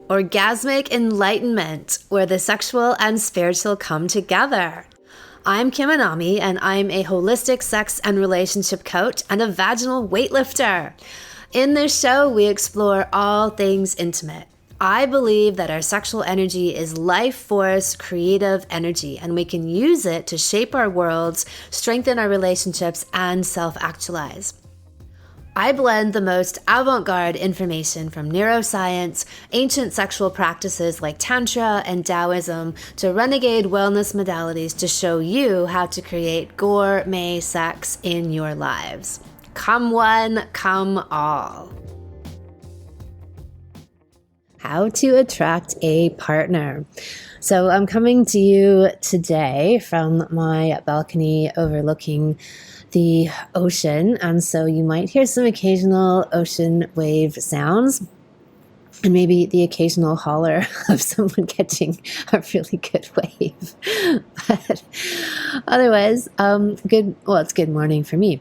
Orgasmic enlightenment, where the sexual and spiritual come together. I'm Kim Anami, and I'm a holistic sex and relationship coach and a vaginal weightlifter. In this show, we explore all things intimate. I believe that our sexual energy is life force, creative energy, and we can use it to shape our worlds, strengthen our relationships, and self-actualize. I blend the most avant-garde information from neuroscience, ancient sexual practices like Tantra and Taoism, to renegade wellness modalities to show you how to create gourmet sex in your lives. Come one, come all. How to attract a partner. So I'm coming to you today from my balcony overlooking the ocean, and so you might hear some occasional ocean wave sounds and maybe the occasional holler of someone catching a really good wave. But otherwise, it's good morning for me.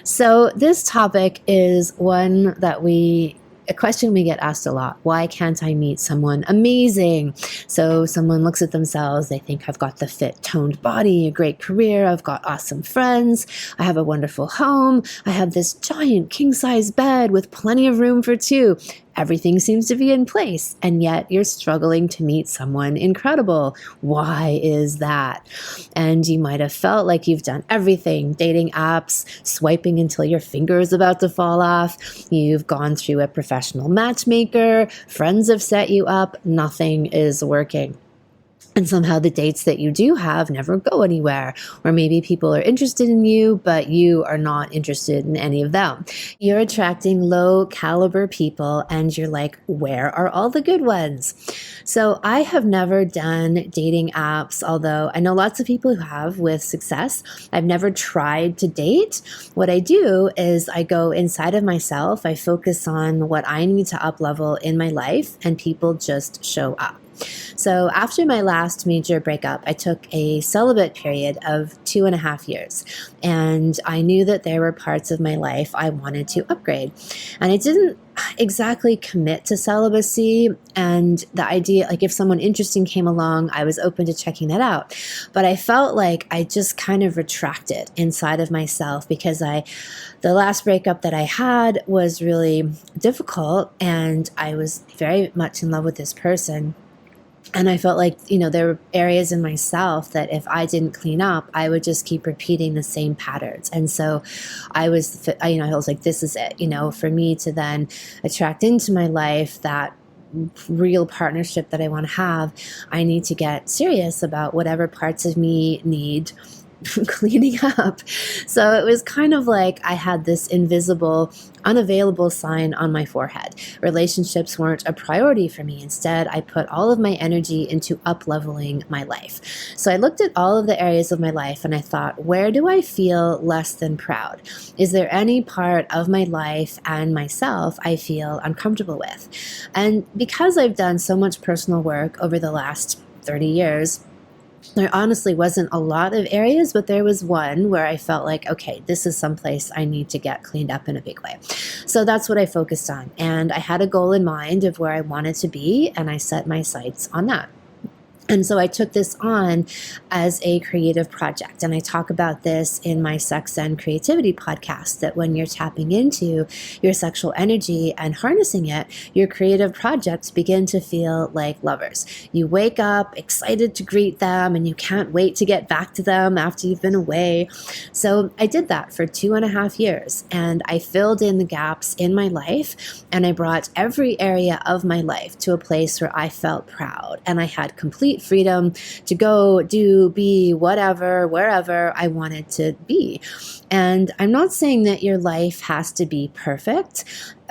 So this topic is one that a question we get asked a lot. Why can't I meet someone amazing? So someone looks at themselves, they think, I've got the fit, toned body, a great career, I've got awesome friends, I have a wonderful home, I have this giant king-size bed with plenty of room for two. Everything seems to be in place, and yet you're struggling to meet someone incredible. Why is that? And you might have felt like you've done everything, dating apps, swiping until your finger is about to fall off. You've gone through a professional matchmaker, friends have set you up, nothing is working. And somehow the dates that you do have never go anywhere. Or maybe people are interested in you, but you are not interested in any of them. You're attracting low caliber people and you're like, where are all the good ones? So I have never done dating apps, although I know lots of people who have with success. I've never tried to date. What I do is I go inside of myself. I focus on what I need to up level in my life, and people just show up. So after my last major breakup, I took a celibate period of 2.5 years, and I knew that there were parts of my life I wanted to upgrade. And I didn't exactly commit to celibacy, and the idea, like if someone interesting came along, I was open to checking that out. But I felt like I just kind of retracted inside of myself because the last breakup that I had was really difficult, and I was very much in love with this person. And I felt like, there were areas in myself that if I didn't clean up, I would just keep repeating the same patterns. And so I was like, this is it, for me to then attract into my life that real partnership that I want to have. I need to get serious about whatever parts of me need cleaning up. So it was kind of like I had this invisible, unavailable sign on my forehead. Relationships weren't a priority for me. Instead, I put all of my energy into up-leveling my life. So I looked at all of the areas of my life and I thought, where do I feel less than proud? Is there any part of my life and myself I feel uncomfortable with? And because I've done so much personal work over the last 30 years, there honestly wasn't a lot of areas, but there was one where I felt like, okay, this is someplace I need to get cleaned up in a big way. So that's what I focused on. And I had a goal in mind of where I wanted to be, and I set my sights on that. And so I took this on as a creative project. And I talk about this in my Sex and Creativity podcast, that when you're tapping into your sexual energy and harnessing it, your creative projects begin to feel like lovers. You wake up excited to greet them and you can't wait to get back to them after you've been away. So I did that for 2.5 years, and I filled in the gaps in my life, and I brought every area of my life to a place where I felt proud, and I had complete freedom to go, do, be, whatever, wherever I wanted to be. And I'm not saying that your life has to be perfect,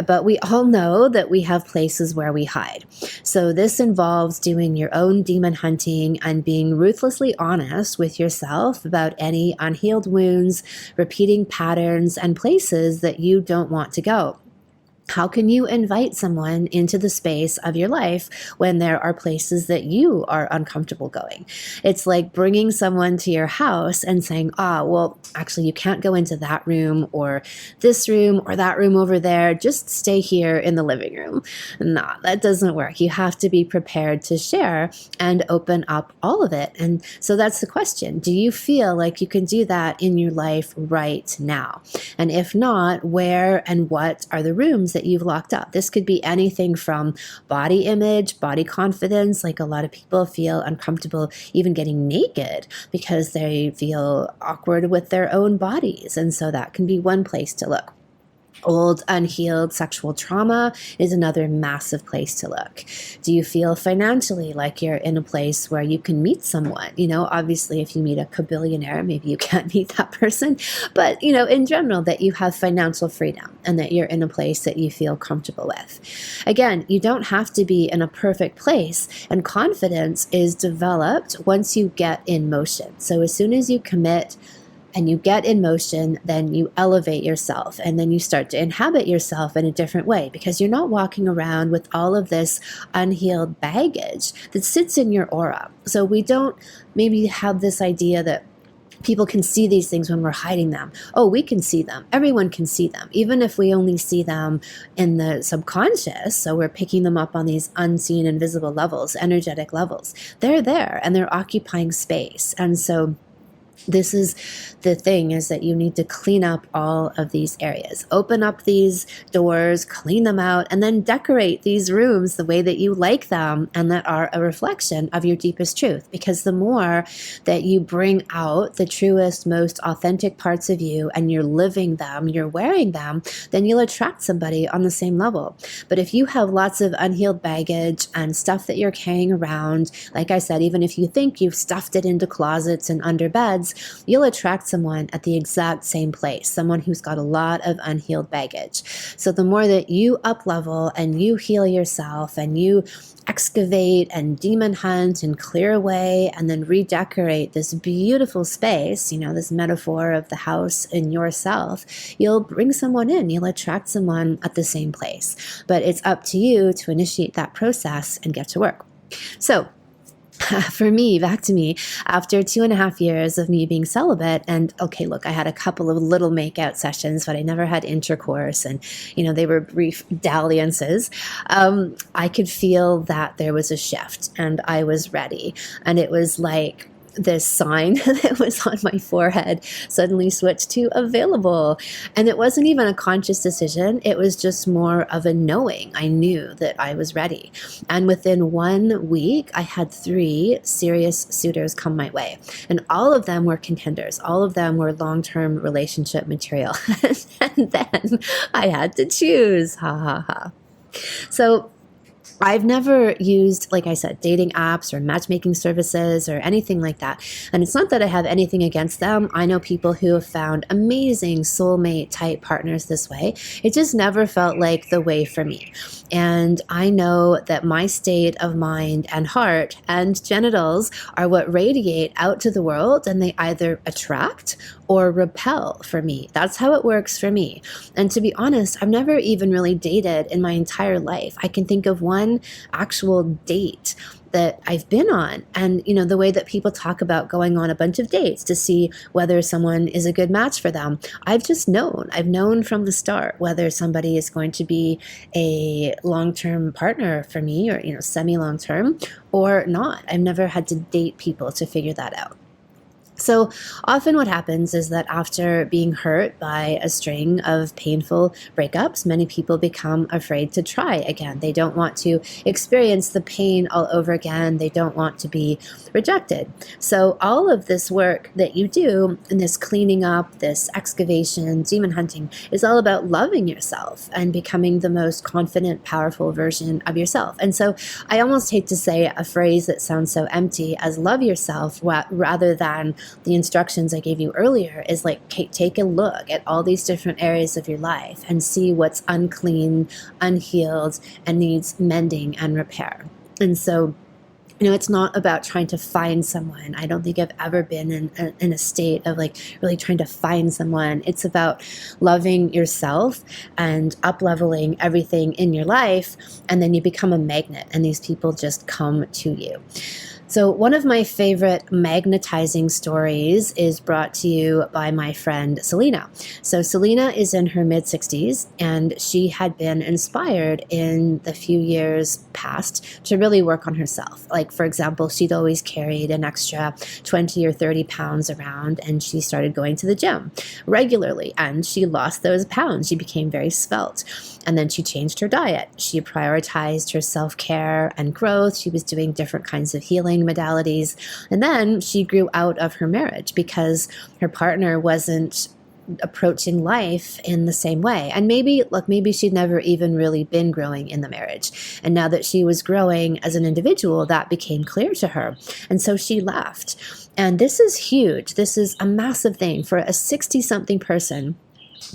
but we all know that we have places where we hide. So this involves doing your own demon hunting and being ruthlessly honest with yourself about any unhealed wounds, repeating patterns, and places that you don't want to go. How can you invite someone into the space of your life when there are places that you are uncomfortable going? It's like bringing someone to your house and saying, well, actually, you can't go into that room or this room or that room over there. Just stay here in the living room. No, that doesn't work. You have to be prepared to share and open up all of it. And so that's the question. Do you feel like you can do that in your life right now? And if not, where and what are the rooms that you've locked up? This could be anything from body image, body confidence. Like a lot of people feel uncomfortable even getting naked because they feel awkward with their own bodies. And so that can be one place to look. Old, unhealed sexual trauma is another massive place to look. Do you feel financially like you're in a place where you can meet someone? Obviously, if you meet a kabillionaire, maybe you can't meet that person. But, in general, that you have financial freedom and that you're in a place that you feel comfortable with. Again, you don't have to be in a perfect place. And confidence is developed once you get in motion. So as soon as you commit and you get in motion, then you elevate yourself and then you start to inhabit yourself in a different way because you're not walking around with all of this unhealed baggage that sits in your aura. So we don't maybe have this idea that people can see these things when we're hiding them. Oh, we can see them. Everyone can see them, even if we only see them in the subconscious. So we're picking them up on these unseen, invisible levels, energetic levels. They're there and they're occupying space. And so this is the thing, is that you need to clean up all of these areas. Open up these doors, clean them out, and then decorate these rooms the way that you like them and that are a reflection of your deepest truth. Because the more that you bring out the truest, most authentic parts of you and you're living them, you're wearing them, then you'll attract somebody on the same level. But if you have lots of unhealed baggage and stuff that you're carrying around, like I said, even if you think you've stuffed it into closets and under beds, you'll attract someone at the exact same place, someone who's got a lot of unhealed baggage. So the more that you up level and you heal yourself and you excavate and demon hunt and clear away and then redecorate this beautiful space, this metaphor of the house in yourself, you'll bring someone in, you'll attract someone at the same place. But it's up to you to initiate that process and get to work. So for me, back to me, after 2.5 years of me being celibate, and okay, look, I had a couple of little makeout sessions, but I never had intercourse, and they were brief dalliances. I could feel that there was a shift, and I was ready, and it was like this sign that was on my forehead suddenly switched to available. And it wasn't even a conscious decision. It was just more of a knowing. I knew that I was ready. And within 1 week, I had 3 serious suitors come my way. And all of them were contenders. All of them were long-term relationship material. And then I had to choose. Ha ha ha. So I've never used, like I said, dating apps or matchmaking services or anything like that. And it's not that I have anything against them. I know people who have found amazing soulmate type partners this way. It just never felt like the way for me. And I know that my state of mind and heart and genitals are what radiate out to the world, and they either attract or repel for me. That's how it works for me. And to be honest, I've never even really dated in my entire life. I can think of one actual date that I've been on. And, the way that people talk about going on a bunch of dates to see whether someone is a good match for them. I've known from the start whether somebody is going to be a long-term partner for me or, semi-long-term or not. I've never had to date people to figure that out. So often what happens is that after being hurt by a string of painful breakups, many people become afraid to try again. They don't want to experience the pain all over again. They don't want to be rejected. So all of this work that you do, and this cleaning up, this excavation, demon hunting, is all about loving yourself and becoming the most confident, powerful version of yourself. And so I almost hate to say a phrase that sounds so empty as love yourself rather than the instructions I gave you earlier, is like take a look at all these different areas of your life and see what's unclean, unhealed, and needs mending and repair. And so It's not about trying to find someone. I don't think I've ever been in a state of like really trying to find someone. It's about loving yourself and up leveling everything in your life. And then you become a magnet and these people just come to you. So one of my favorite magnetizing stories is brought to you by my friend Selena. So Selena is in her mid-60s, and she had been inspired in the few years past to really work on herself. Like, for example, she'd always carried an extra 20 or 30 pounds around, and she started going to the gym regularly, and she lost those pounds. She became very svelte. And then she changed her diet. She prioritized her self-care and growth. She was doing different kinds of healing modalities. And then she grew out of her marriage because her partner wasn't approaching life in the same way. And maybe she'd never even really been growing in the marriage. And now that she was growing as an individual, that became clear to her. And so she left. And this is huge. This is a massive thing for a 60-something person.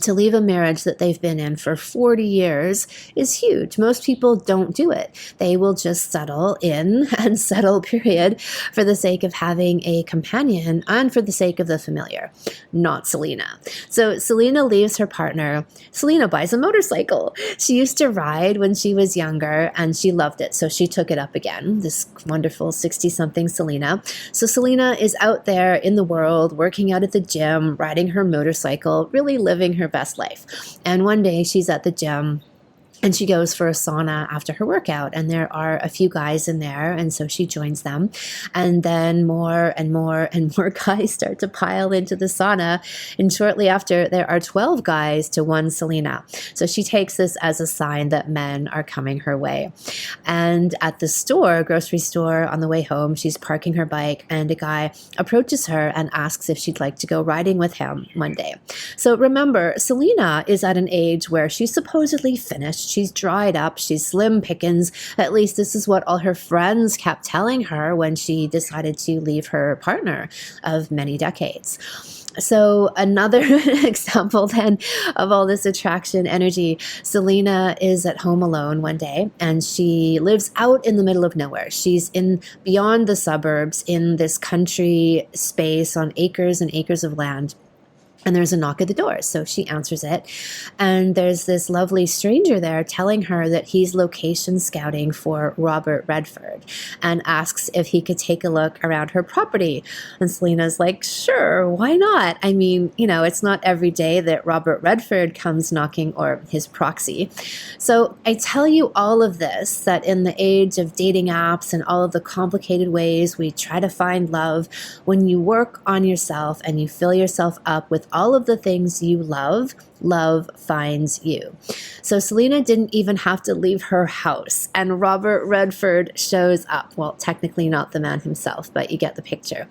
To leave a marriage that they've been in for 40 years is huge. Most people don't do it. They will just settle in and settle, period, for the sake of having a companion and for the sake of the familiar. Not Selena. So Selena leaves her partner. Selena buys a motorcycle. She used to ride when she was younger and she loved it. So she took it up again, this wonderful 60-something Selena. So Selena is out there in the world, working out at the gym, riding her motorcycle, really living her best life. And one day she's at the gym and she goes for a sauna after her workout, and there are a few guys in there, and so she joins them. And then more and more and more guys start to pile into the sauna, and shortly after, there are 12 guys to one Selena. So she takes this as a sign that men are coming her way. And at the store, grocery store, on the way home, she's parking her bike, and a guy approaches her and asks if she'd like to go riding with him one day. So remember, Selena is at an age where she's supposedly finished. She's dried up. She's slim pickings. At least this is what all her friends kept telling her when she decided to leave her partner of many decades. So another example then of all this attraction energy, Selena is at home alone one day and she lives out in the middle of nowhere. She's in beyond the suburbs in this country space on acres and acres of land. And there's a knock at the door. So she answers it. And there's this lovely stranger there telling her that he's location scouting for Robert Redford and asks if he could take a look around her property. And Selena's like, sure, why not? I mean, it's not every day that Robert Redford comes knocking, or his proxy. So I tell you all of this, that in the age of dating apps and all of the complicated ways we try to find love, when you work on yourself and you fill yourself up with all of the things you love, love finds you. So Selena didn't even have to leave her house, and Robert Redford shows up. Well, technically not the man himself, but you get the picture.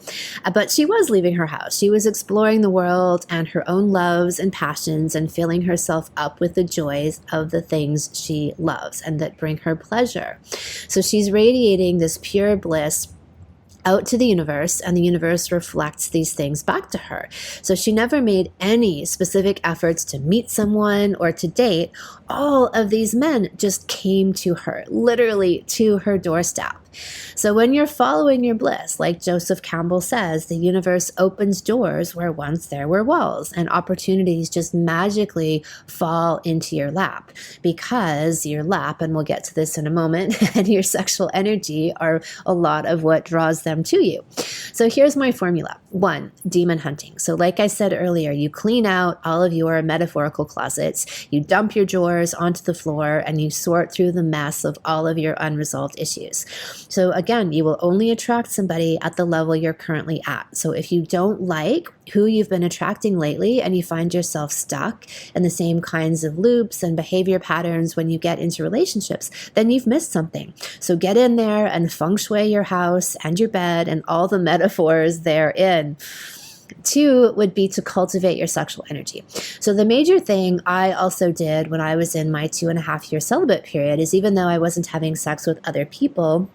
But she was leaving her house. She was exploring the world and her own loves and passions and filling herself up with the joys of the things she loves and that bring her pleasure. So she's radiating this pure bliss out to the universe, and the universe reflects these things back to her. So she never made any specific efforts to meet someone or to date. All of these men just came to her, literally to her doorstep. So when you're following your bliss, like Joseph Campbell says, the universe opens doors where once there were walls, and opportunities just magically fall into your lap, because your lap, and we'll get to this in a moment, and your sexual energy are a lot of what draws them to you. So here's my formula. 1, demon hunting. So like I said earlier, you clean out all of your metaphorical closets, you dump your drawers onto the floor, and you sort through the mess of all of your unresolved issues. So again, you will only attract somebody at the level you're currently at. So if you don't like who you've been attracting lately and you find yourself stuck in the same kinds of loops and behavior patterns when you get into relationships, then you've missed something. So get in there and feng shui your house and your bed and all the metaphors therein. 2 would be to cultivate your sexual energy. So the major thing I also did when I was in my 2.5-year celibate period is, even though I wasn't having sex with other people,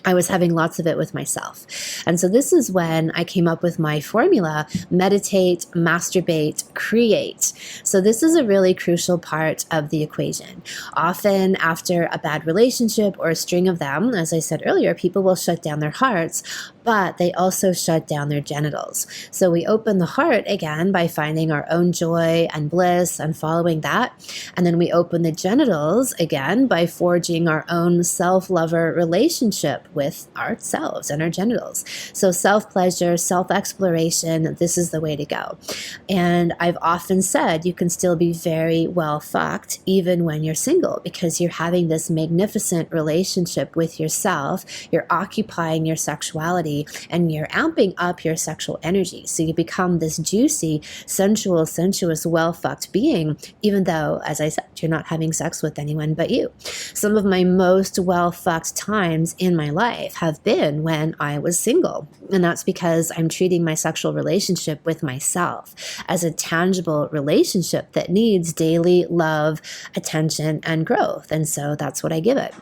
I was having lots of it with myself. And so this is when I came up with my formula: meditate, masturbate, create. So this is a really crucial part of the equation. Often after a bad relationship or a string of them, as I said earlier, people will shut down their hearts, but they also shut down their genitals. So we open the heart again by finding our own joy and bliss and following that. And then we open the genitals again by forging our own self-lover relationship with ourselves and our genitals. So self-pleasure, self-exploration, this is the way to go. And I've often said you can still be very well fucked even when you're single, because you're having this magnificent relationship with yourself. You're occupying your sexuality and you're amping up your sexual energy. So you become this juicy, sensual, sensuous, well-fucked being, even though, as I said, you're not having sex with anyone but you. Some of my most well-fucked times in my life have been when I was single. And that's because I'm treating my sexual relationship with myself as a tangible relationship that needs daily love, attention, and growth. And so that's what I give it.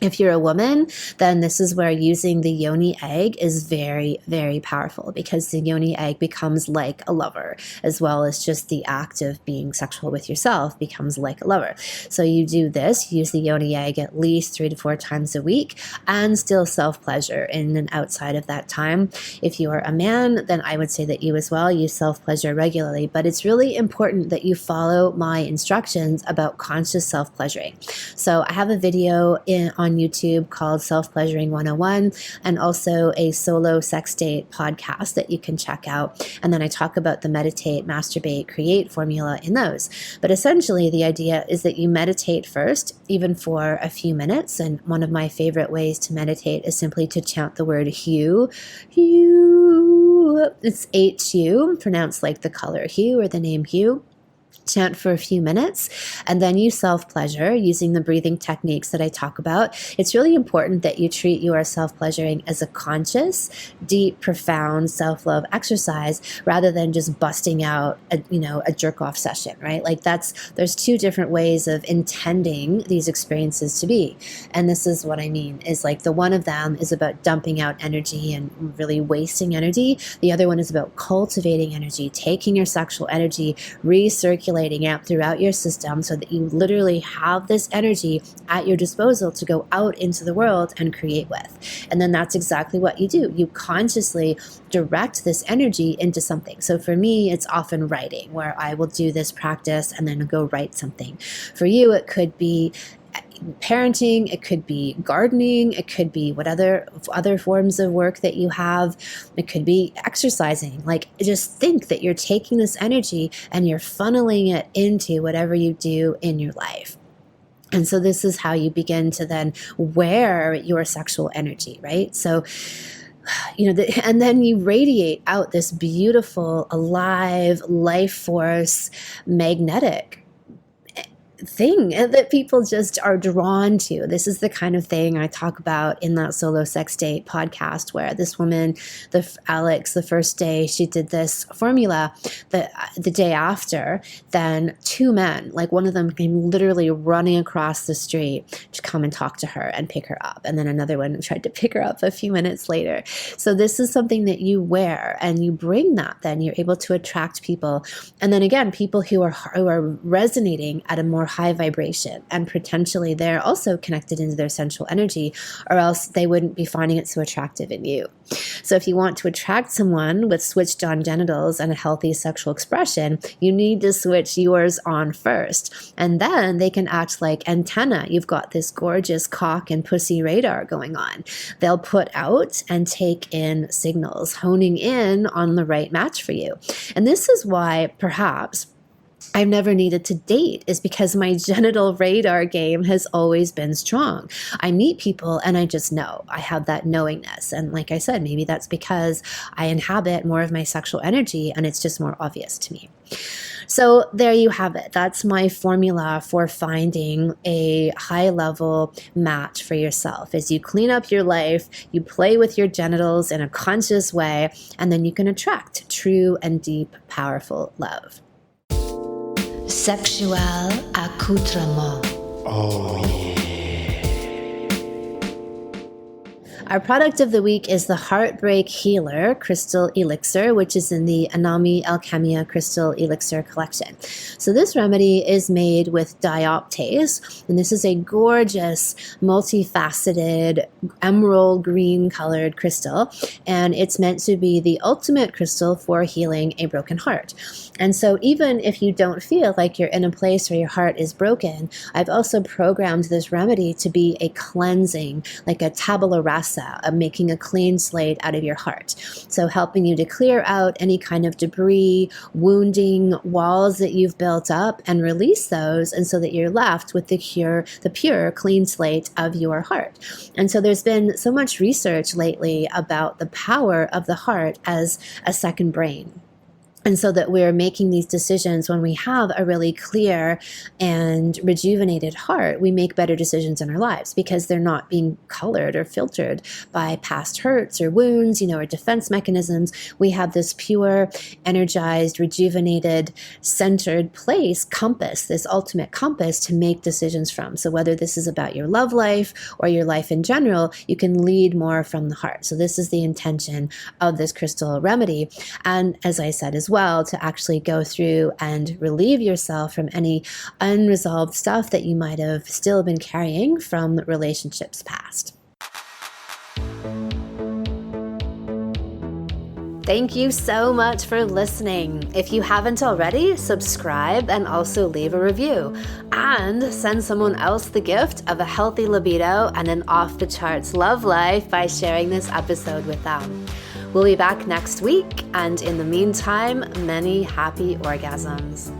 If you're a woman, then this is where using the yoni egg is very, very powerful, because the yoni egg becomes like a lover, as well as just the act of being sexual with yourself becomes like a lover. So you do this, use the yoni egg at least 3 to 4 times a week, and still self-pleasure in and outside of that time. If you are a man, then I would say that you as well use self-pleasure regularly, but it's really important that you follow my instructions about conscious self-pleasuring. So I have a video on YouTube called Self-Pleasuring 101, and also a solo sex date podcast that you can check out. And then I talk about the meditate, masturbate, create formula in those. But essentially the idea is that you meditate first, even for a few minutes. And one of my favorite ways to meditate is simply to chant the word hue. Hue. It's H-U, pronounced like the color hue or the name hue. Chant for a few minutes, and then you self-pleasure using the breathing techniques that I talk about. It's really important that you treat your self-pleasuring as a conscious, deep, profound self-love exercise, rather than just busting out a jerk-off session, right? Like there's 2 different ways of intending these experiences to be. And this is what I mean, is like the one of them is about dumping out energy and really wasting energy. The other one is about cultivating energy, taking your sexual energy, recirculating out throughout your system so that you literally have this energy at your disposal to go out into the world and create with. And then that's exactly what you do. You consciously direct this energy into something. So for me, it's often writing, where I will do this practice and then go write something. For you, it could be parenting, it could be gardening, it could be what other forms of work that you have, it could be exercising. Like, just think that you're taking this energy and you're funneling it into whatever you do in your life. And so this is how you begin to then wear your sexual energy, right? So and then you radiate out this beautiful, alive, life force, magnetic thing that people just are drawn to. This is the kind of thing I talk about in that solo sex date podcast, where this woman, Alex, the first day she did this formula, the day after, then 2 men, like one of them came literally running across the street to come and talk to her and pick her up. And then another one tried to pick her up a few minutes later. So this is something that you wear, and you bring that, then you're able to attract people. And then again, people who are resonating at a more high vibration, and potentially they're also connected into their sensual energy, or else they wouldn't be finding it so attractive in you. So if you want to attract someone with switched on genitals and a healthy sexual expression, you need to switch yours on first. And then they can act like antenna. You've got this gorgeous cock and pussy radar going on. They'll put out and take in signals, honing in on the right match for you. And this is why perhaps I've never needed to date, is because my genital radar game has always been strong. I meet people and I just know. I have that knowingness. And like I said, maybe that's because I inhabit more of my sexual energy and it's just more obvious to me. So there you have it. That's my formula for finding a high-level match for yourself. Is you clean up your life, you play with your genitals in a conscious way, and then you can attract true and deep, powerful love. Sexual accoutrement. Oh, yeah. Our product of the week is the Heartbreak Healer Crystal Elixir, which is in the Anami Alchemia Crystal Elixir collection. So this remedy is made with dioptase, and this is a gorgeous, multifaceted, emerald green colored crystal, and it's meant to be the ultimate crystal for healing a broken heart. And so even if you don't feel like you're in a place where your heart is broken, I've also programmed this remedy to be a cleansing, like a tabula rasa, of making a clean slate out of your heart. So helping you to clear out any kind of debris, wounding, walls that you've built up, and release those, and so that you're left with the pure, clean slate of your heart. And so there's been so much research lately about the power of the heart as a second brain. And so that we're making these decisions when we have a really clear and rejuvenated heart, we make better decisions in our lives because they're not being colored or filtered by past hurts or wounds, or defense mechanisms. We have this pure, energized, rejuvenated, centered place, compass, this ultimate compass to make decisions from. So whether this is about your love life or your life in general, you can lead more from the heart. So this is the intention of this crystal remedy. And as I said as well, to actually go through and relieve yourself from any unresolved stuff that you might have still been carrying from relationships past. Thank you so much for listening. If you haven't already, subscribe and also leave a review. And send someone else the gift of a healthy libido and an off-the-charts love life by sharing this episode with them. We'll be back next week, and in the meantime, many happy orgasms.